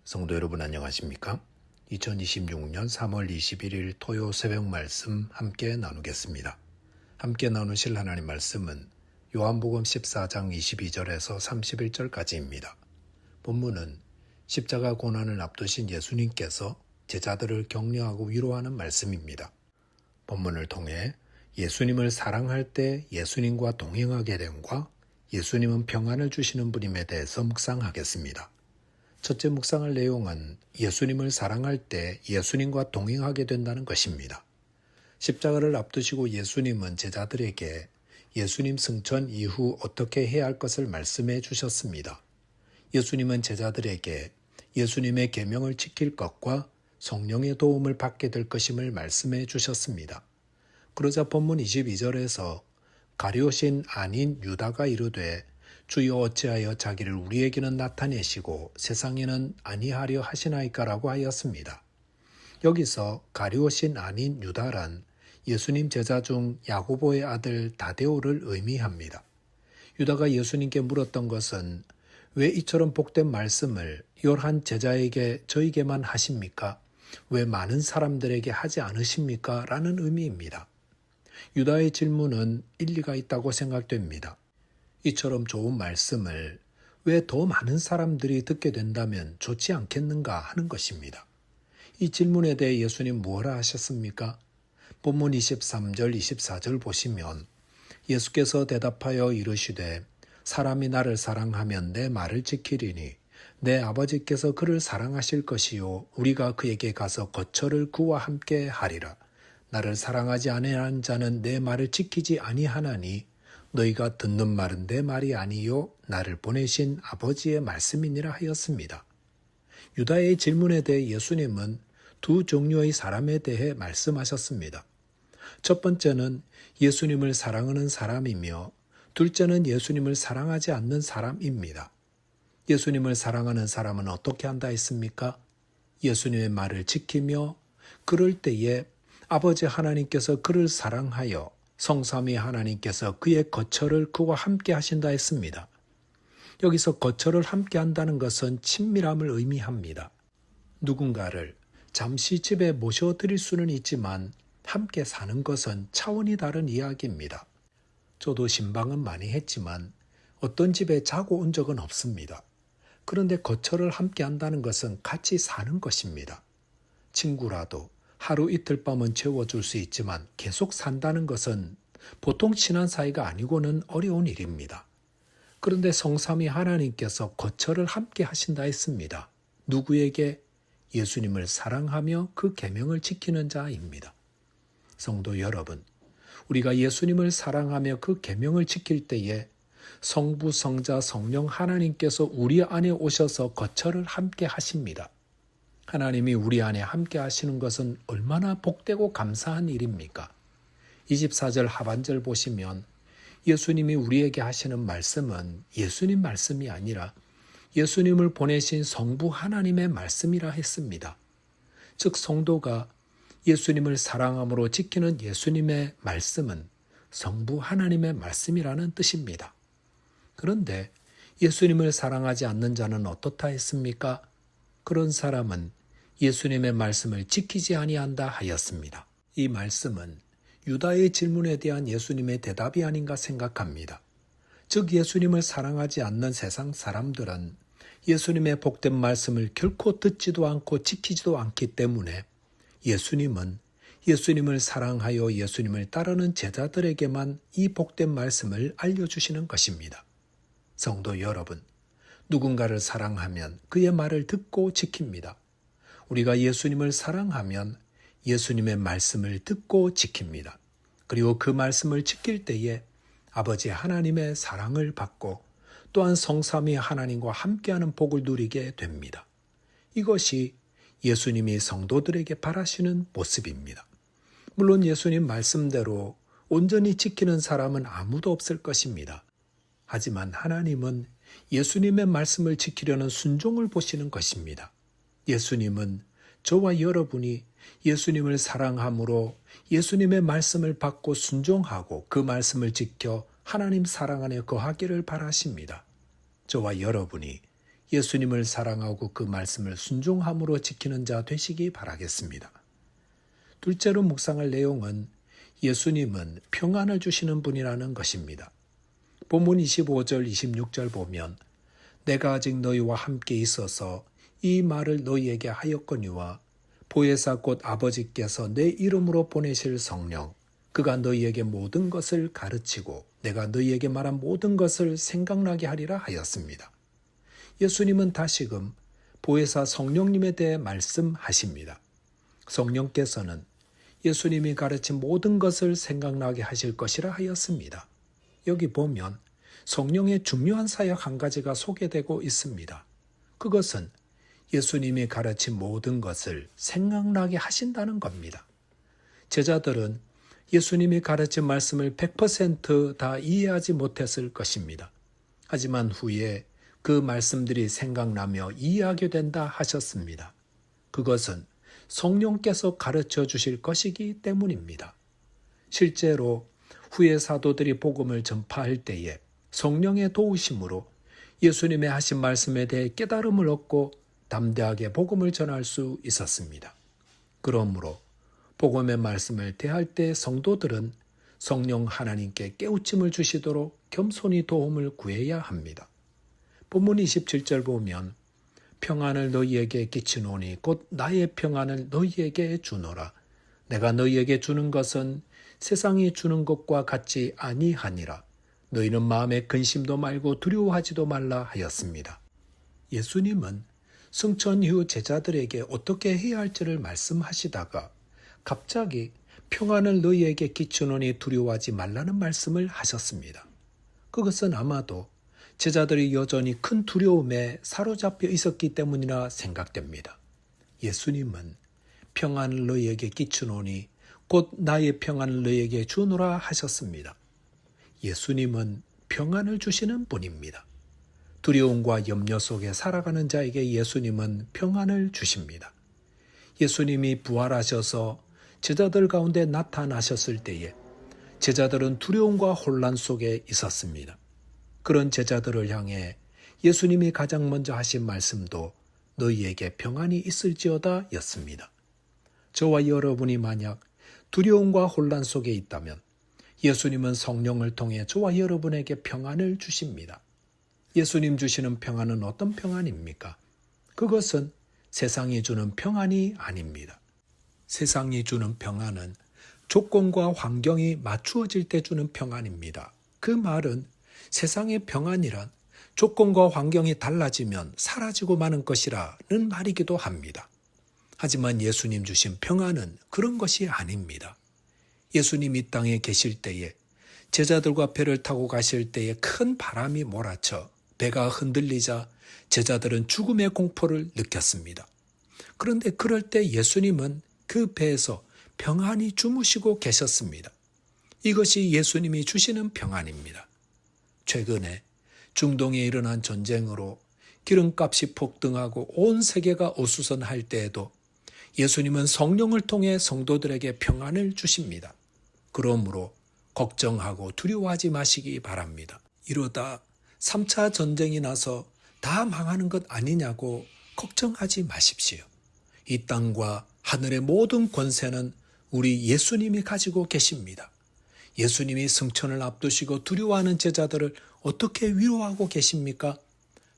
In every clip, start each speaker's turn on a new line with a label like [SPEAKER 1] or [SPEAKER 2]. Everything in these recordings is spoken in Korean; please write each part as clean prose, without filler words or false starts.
[SPEAKER 1] 성도 여러분 안녕하십니까? 2026년 3월 21일 토요 새벽 말씀 함께 나누겠습니다. 함께 나누실 하나님 말씀은 요한복음 14장 22절에서 31절까지입니다. 본문은 십자가 고난을 앞두신 예수님께서 제자들을 격려하고 위로하는 말씀입니다. 본문을 통해 예수님을 사랑할 때 예수님과 동행하게 됨과 예수님은 평안을 주시는 분임에 대해서 묵상하겠습니다. 첫째 묵상할 내용은 예수님을 사랑할 때 예수님과 동행하게 된다는 것입니다. 십자가를 앞두시고 예수님은 제자들에게 예수님 승천 이후 어떻게 해야 할 것을 말씀해 주셨습니다. 예수님은 제자들에게 예수님의 계명을 지킬 것과 성령의 도움을 받게 될 것임을 말씀해 주셨습니다. 그러자 본문 22절에서 가룟신 아닌 유다가 이르되 주여 어찌하여 자기를 우리에게는 나타내시고 세상에는 아니하려 하시나이까라고 하였습니다. 여기서 가룟신 아닌 유다란 예수님 제자 중 야고보의 아들 다데오를 의미합니다. 유다가 예수님께 물었던 것은 왜 이처럼 복된 말씀을 11 제자에게 저에게만 하십니까? 왜 많은 사람들에게 하지 않으십니까? 라는 의미입니다. 유다의 질문은 일리가 있다고 생각됩니다. 이처럼 좋은 말씀을 왜 더 많은 사람들이 듣게 된다면 좋지 않겠는가 하는 것입니다. 이 질문에 대해 예수님 뭐라 하셨습니까? 본문 23절, 24절 보시면 예수께서 대답하여 이르시되 사람이 나를 사랑하면 내 말을 지키리니 내 아버지께서 그를 사랑하실 것이요 우리가 그에게 가서 거처를 그와 함께 하리라. 나를 사랑하지 아니하는 자는 내 말을 지키지 아니하나니 너희가 듣는 말은 내 말이 아니요 나를 보내신 아버지의 말씀이니라 하였습니다. 유다의 질문에 대해 예수님은 두 종류의 사람에 대해 말씀하셨습니다. 첫 번째는 예수님을 사랑하는 사람이며 둘째는 예수님을 사랑하지 않는 사람입니다. 예수님을 사랑하는 사람은 어떻게 한다 했습니까? 예수님의 말을 지키며 그럴 때에 아버지 하나님께서 그를 사랑하여 성삼위 하나님께서 그의 거처를 그와 함께 하신다 했습니다. 여기서 거처를 함께 한다는 것은 친밀함을 의미합니다. 누군가를 잠시 집에 모셔드릴 수는 있지만 함께 사는 것은 차원이 다른 이야기입니다. 저도 신방은 많이 했지만 어떤 집에 자고 온 적은 없습니다. 그런데 거처를 함께 한다는 것은 같이 사는 것입니다. 친구라도 하루 이틀 밤은 채워줄 수 있지만 계속 산다는 것은 보통 친한 사이가 아니고는 어려운 일입니다. 그런데 성삼위 하나님께서 거처를 함께 하신다 했습니다. 누구에게? 예수님을 사랑하며 그 계명을 지키는 자입니다. 성도 여러분, 우리가 예수님을 사랑하며 그 계명을 지킬 때에 성부, 성자, 성령 하나님께서 우리 안에 오셔서 거처를 함께 하십니다. 하나님이 우리 안에 함께 하시는 것은 얼마나 복되고 감사한 일입니까? 24절 하반절 보시면 예수님이 우리에게 하시는 말씀은 예수님 말씀이 아니라 예수님을 보내신 성부 하나님의 말씀이라 했습니다. 즉 성도가 예수님을 사랑함으로 지키는 예수님의 말씀은 성부 하나님의 말씀이라는 뜻입니다. 그런데 예수님을 사랑하지 않는 자는 어떻다 했습니까? 그런 사람은 예수님의 말씀을 지키지 아니한다 하였습니다. 이 말씀은 유다의 질문에 대한 예수님의 대답이 아닌가 생각합니다. 즉 예수님을 사랑하지 않는 세상 사람들은 예수님의 복된 말씀을 결코 듣지도 않고 지키지도 않기 때문에 예수님은 예수님을 사랑하여 예수님을 따르는 제자들에게만 이 복된 말씀을 알려주시는 것입니다. 성도 여러분, 누군가를 사랑하면 그의 말을 듣고 지킵니다. 우리가 예수님을 사랑하면 예수님의 말씀을 듣고 지킵니다. 그리고 그 말씀을 지킬 때에 아버지 하나님의 사랑을 받고 또한 성삼위 하나님과 함께하는 복을 누리게 됩니다. 이것이 예수님이 성도들에게 바라시는 모습입니다. 물론 예수님 말씀대로 온전히 지키는 사람은 아무도 없을 것입니다. 하지만 하나님은 예수님의 말씀을 지키려는 순종을 보시는 것입니다. 예수님은 저와 여러분이 예수님을 사랑함으로 예수님의 말씀을 받고 순종하고 그 말씀을 지켜 하나님 사랑 안에 거하기를 바라십니다. 저와 여러분이 예수님을 사랑하고 그 말씀을 순종함으로 지키는 자 되시기 바라겠습니다. 둘째로 묵상할 내용은 예수님은 평안을 주시는 분이라는 것입니다. 본문 25절 26절 보면 내가 아직 너희와 함께 있어서 이 말을 너희에게 하였거니와 보혜사 곧 아버지께서 내 이름으로 보내실 성령 그가 너희에게 모든 것을 가르치고 내가 너희에게 말한 모든 것을 생각나게 하리라 하였습니다. 예수님은 다시금 보혜사 성령님에 대해 말씀하십니다. 성령께서는 예수님이 가르친 모든 것을 생각나게 하실 것이라 하였습니다. 여기 보면 성령의 중요한 사역 한 가지가 소개되고 있습니다. 그것은 예수님이 가르친 모든 것을 생각나게 하신다는 겁니다. 제자들은 예수님이 가르친 말씀을 100% 이해하지 못했을 것입니다. 하지만 후에 그 말씀들이 생각나며 이해하게 된다 하셨습니다. 그것은 성령께서 가르쳐 주실 것이기 때문입니다. 실제로 후에 사도들이 복음을 전파할 때에 성령의 도우심으로 예수님의 하신 말씀에 대해 깨달음을 얻고 담대하게 복음을 전할 수 있었습니다. 그러므로 복음의 말씀을 대할 때 성도들은 성령 하나님께 깨우침을 주시도록 겸손히 도움을 구해야 합니다. 본문 27절 보면 평안을 너희에게 끼치노니 곧 나의 평안을 너희에게 주노라. 내가 너희에게 주는 것은 세상이 주는 것과 같지 아니하니라. 너희는 마음에 근심도 말고 두려워하지도 말라 하였습니다. 예수님은 승천 이후 제자들에게 어떻게 해야 할지를 말씀하시다가 갑자기 평안을 너희에게 끼치노니 두려워하지 말라는 말씀을 하셨습니다. 그것은 아마도 제자들이 여전히 큰 두려움에 사로잡혀 있었기 때문이라 생각됩니다. 예수님은 평안을 너희에게 끼치노니 곧 나의 평안을 너희에게 주노라 하셨습니다. 예수님은 평안을 주시는 분입니다. 두려움과 염려 속에 살아가는 자에게 예수님은 평안을 주십니다. 예수님이 부활하셔서 제자들 가운데 나타나셨을 때에 제자들은 두려움과 혼란 속에 있었습니다. 그런 제자들을 향해 예수님이 가장 먼저 하신 말씀도 너희에게 평안이 있을지어다 였습니다. 저와 여러분이 만약 두려움과 혼란 속에 있다면 예수님은 성령을 통해 저와 여러분에게 평안을 주십니다. 예수님 주시는 평안은 어떤 평안입니까? 그것은 세상이 주는 평안이 아닙니다. 세상이 주는 평안은 조건과 환경이 맞추어질 때 주는 평안입니다. 그 말은 세상의 평안이란 조건과 환경이 달라지면 사라지고 마는 것이라는 말이기도 합니다. 하지만 예수님 주신 평안은 그런 것이 아닙니다. 예수님 이 땅에 계실 때에 제자들과 배를 타고 가실 때에 큰 바람이 몰아쳐 배가 흔들리자 제자들은 죽음의 공포를 느꼈습니다. 그런데 그럴 때 예수님은 그 배에서 평안히 주무시고 계셨습니다. 이것이 예수님이 주시는 평안입니다. 최근에 중동에 일어난 전쟁으로 기름값이 폭등하고 온 세계가 어수선할 때에도 예수님은 성령을 통해 성도들에게 평안을 주십니다. 그러므로 걱정하고 두려워하지 마시기 바랍니다. 이러다 3차 전쟁이 나서 다 망하는 것 아니냐고 걱정하지 마십시오. 이 땅과 하늘의 모든 권세는 우리 예수님이 가지고 계십니다. 예수님이 승천을 앞두시고 두려워하는 제자들을 어떻게 위로하고 계십니까?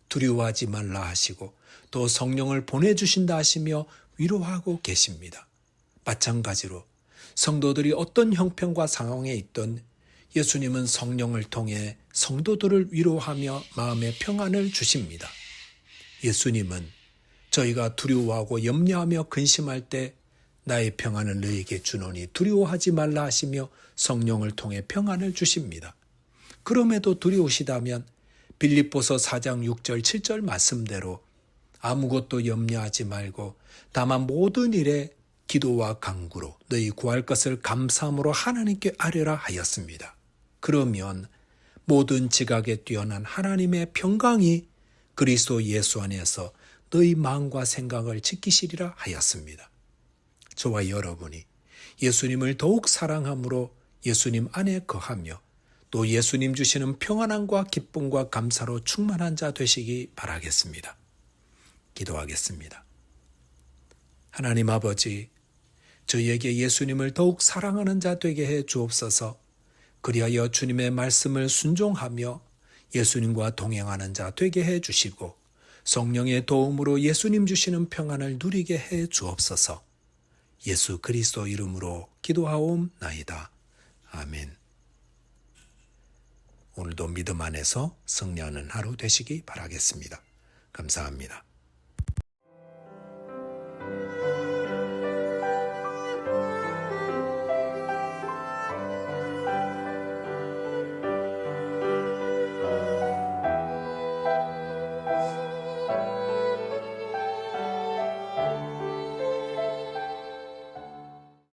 [SPEAKER 1] 두려워하지 말라 하시고 또 성령을 보내주신다 하시며 위로하고 계십니다. 마찬가지로 성도들이 어떤 형편과 상황에 있든 예수님은 성령을 통해 성도들을 위로하며 마음의 평안을 주십니다. 예수님은 저희가 두려워하고 염려하며 근심할 때 나의 평안을 너희에게 주노니 두려워하지 말라 하시며 성령을 통해 평안을 주십니다. 그럼에도 두려우시다면 빌립보서 4장 6절 7절 말씀대로 아무것도 염려하지 말고 다만 모든 일에 기도와 간구로 너희 구할 것을 감사함으로 하나님께 아뢰라 하였습니다. 그러면 모든 지각에 뛰어난 하나님의 평강이 그리스도 예수 안에서 너희 마음과 생각을 지키시리라 하였습니다. 저와 여러분이 예수님을 더욱 사랑함으로 예수님 안에 거하며 또 예수님 주시는 평안함과 기쁨과 감사로 충만한 자 되시기 바라겠습니다. 기도하겠습니다. 하나님 아버지, 저희에게 예수님을 더욱 사랑하는 자 되게 해 주옵소서. 그리하여 주님의 말씀을 순종하며 예수님과 동행하는 자 되게 해 주시고 성령의 도움으로 예수님 주시는 평안을 누리게 해 주옵소서. 예수 그리스도 이름으로 기도하옵나이다. 아멘. 오늘도 믿음 안에서 승리하는 하루 되시기 바라겠습니다. 감사합니다.